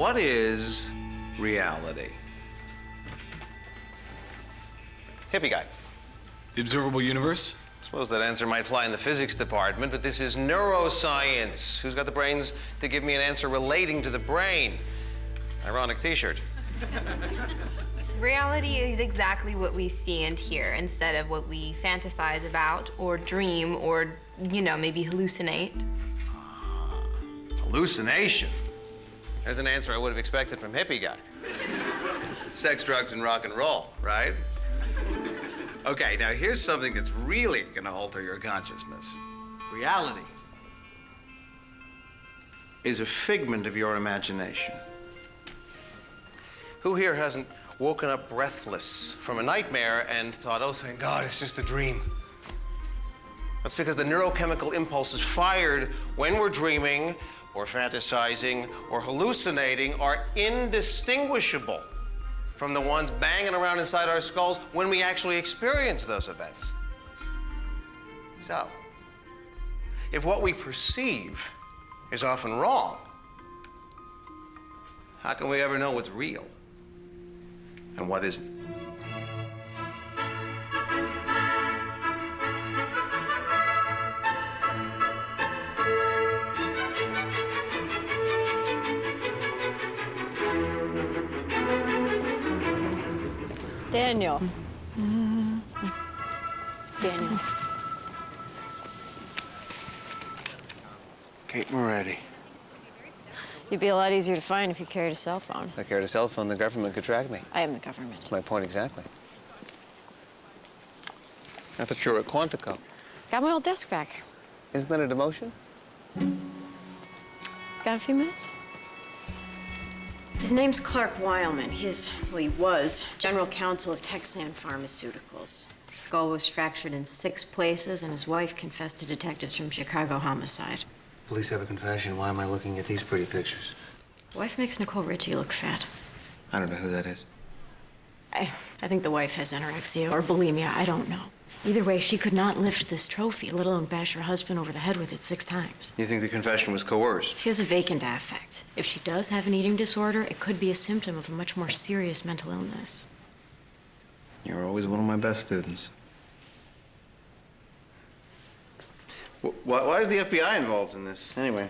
what is reality? Hippie guy. The observable universe? Suppose that answer might fly in the physics department, but this is neuroscience. Who's got the brains to give me an answer relating to the brain? Ironic t-shirt. Reality is exactly what we see and hear instead of what we fantasize about or dream or, maybe hallucinate. Hallucination. There's an answer I would have expected from hippie guy. Sex, drugs, and rock and roll, right? Okay, now here's something that's really gonna alter your consciousness. Reality is a figment of your imagination. Who here hasn't woken up breathless from a nightmare and thought, oh, thank God, it's just a dream? That's because the neurochemical impulses fired when we're dreaming or fantasizing or hallucinating are indistinguishable from the ones banging around inside our skulls when we actually experience those events. So, if what we perceive is often wrong, how can we ever know what's real and what isn't? Daniel. Daniel. Kate Moretti. You'd be a lot easier to find if you carried a cell phone. If I carried a cell phone, the government could track me. I am the government. That's my point exactly. I thought you were at Quantico. Got my old desk back. Isn't that a demotion? Got a few minutes? His name's Clark Weilman. He was general counsel of Texan Pharmaceuticals. His skull was fractured in 6 places, and his wife confessed to detectives from Chicago homicide. Police have a confession. Why am I looking at these pretty pictures? Wife makes Nicole Richie look fat. I don't know who that is. I think the wife has anorexia or bulimia. I don't know. Either way, she could not lift this trophy, let alone bash her husband over the head with it 6 times. You think the confession was coerced? She has a vacant affect. If she does have an eating disorder, it could be a symptom of a much more serious mental illness. You're always one of my best students. Why is the FBI involved in this, anyway?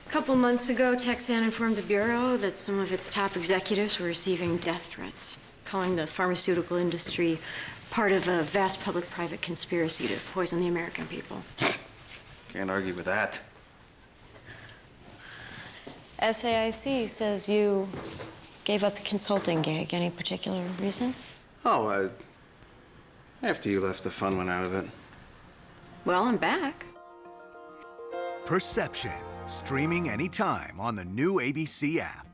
A couple months ago, Texan informed the Bureau that some of its top executives were receiving death threats, calling the pharmaceutical industry part of a vast public-private conspiracy to poison the American people. Can't argue with that. SAIC says you gave up the consulting gig. Any particular reason? Oh, after you left, the fun went out of it. Well, I'm back. Perception, streaming anytime on the new ABC app.